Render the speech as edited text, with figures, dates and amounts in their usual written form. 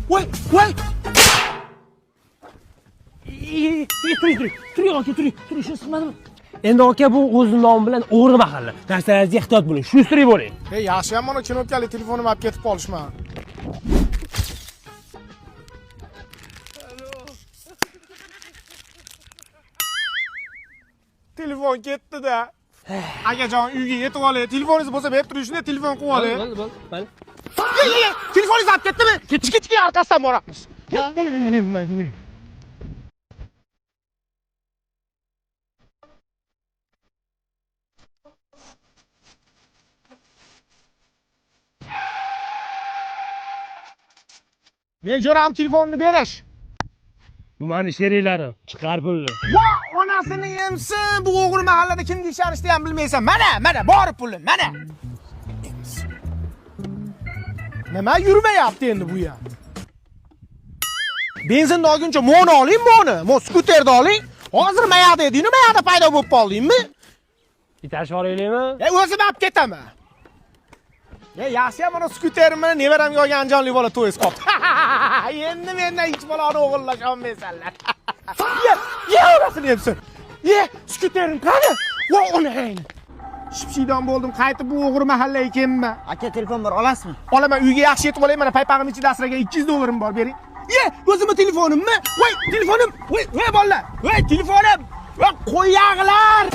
Voy. Turing, shuni sig'madimi? Endi aka bu o'z nomi bilan o'g'ri mahalla. Narsalaringizga ehtiyot bo'ling. Shunistiri bo'ling. Hey, yaxshi ham mana kinokali telefonimni olib ketib qolishman. Telefon ketdi-da. Akajon uyga yetib olay. Telefoningiz bo'lsa berib turing, shunday telefon qilib olay. Bo'ldi. Telefoningiz olib ketdimi? Kichik orqasidan boramiz. Men jo'ram telefonni berish. Bu meni sheriklarim. Chiqar pulni. Va onasini yemsin. Bu o'g'il mahallada kim tekshirishni ham bilmaysan. Mana, bor pulim, mana. Nima yurmayapti endi bu ham? Benzinni olguncha moni oling, Mo skuterni oling. Hozir mayada edingmi? Mayada paydo bo'lib qoldingmi? Itash boraylikmi? O'zim olib ketaman. Yaxshi ham mana skuterim bilan nevaramga olgan anjonli bola to'yis qoldi. Endi mendan hech bolani o'g'illash olmaysanlar. Orasini yemsin. Skuterim qani? Va onang. Shipshidon bo'ldim, qaytib bu o'g'ri mahallaga kelma. Aka, telefon bor, olasizmi? Olaman, uyga yaxshi yetib olay, mana paypog'im ichida asragan 200 dollarim bor, bering. O'zimning telefonimmi? Voy, telefonim. Voy, bolalar. Voy, telefonim. Voy, qo'yag'lar.